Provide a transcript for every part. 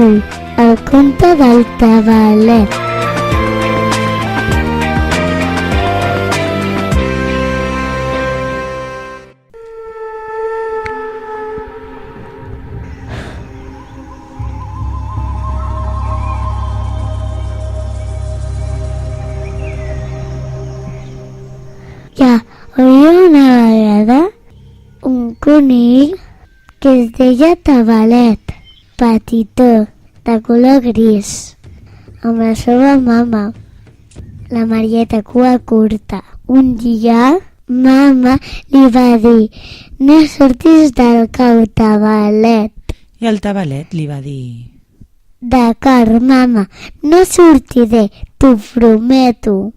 Avui, el conte del tabalet. Ja havia una vegada un conill que es deia Tabalet, petitó, de color gris, amb la seva mama, la Marieta, cua curta. Un dia, mama li va dir: no surtis del cau, Tabalet. I el Tabalet li va dir: d'acord, mama, no sortiré, t'ho prometo.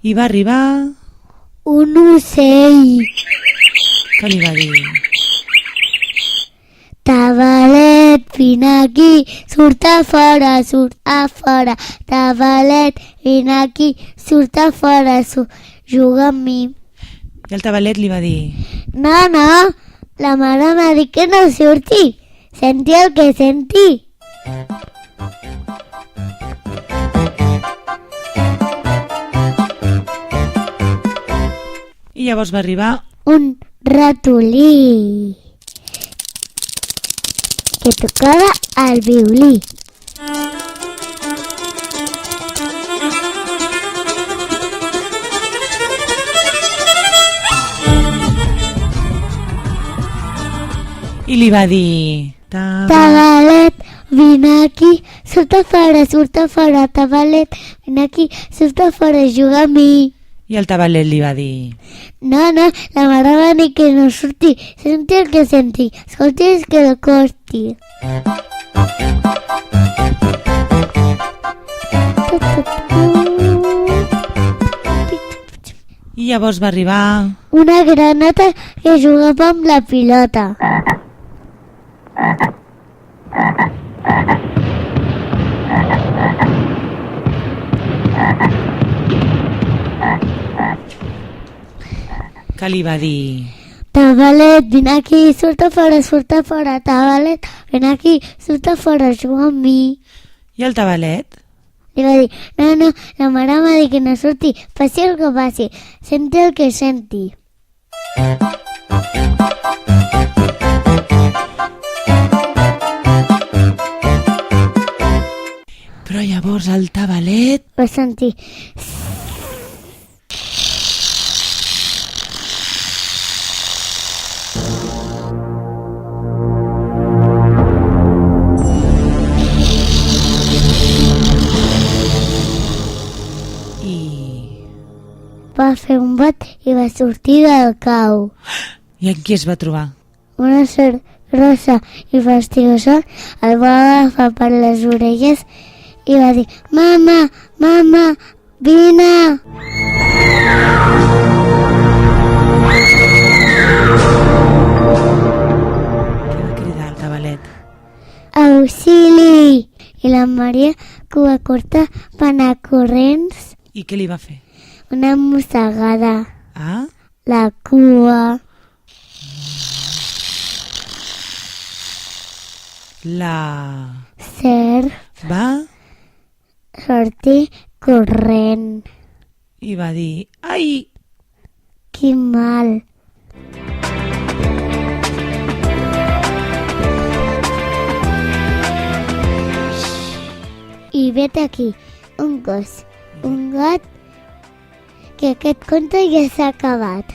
I va arribar un ocell. Què li va dir? Tabalet, vine aquí, surt a fora, Tabalet, vine aquí, surt a fora, juga amb mi. I el Tabalet li va dir: No, la mare m'ha dit que no surti, senti el que senti. I llavors va arribar Un ratolí que tocava el violí. i li va dir: Tabalet, vine aquí, surt a fora, Tabalet, vine aquí, surt a fora, juga amb mi. I el Tabalet li va dir: No, la mare va dir que no surti, senti el que senti, escolti el que no costi. I llavors va arribar Una granota que jugava amb la pilota. que li va dir: Tabalet, vine aquí, surt a fora, Tabalet, vine aquí, surt a fora, juga amb mi. I el Tabalet Li va dir: No, la mare m'ha dit que no surti, passi el que passi, senti el que senti. Però llavors el Tabalet Va sentir... Va fer un bot i va sortir del cau. I en qui es va trobar? Una serp grossa i fastigosa el va agafar per les orelles i va dir: Mama, vine! Què va cridar el Tabalet? Auxili! I la Maria, cua curta, va anar corrents. I què li va fer? Una mossegada. Ah? La cua. La Serp va sortir corrent. i va dir: ai! Quin mal. I vet aquí, un gos, un gat, que aquest conte ja s'ha acabat.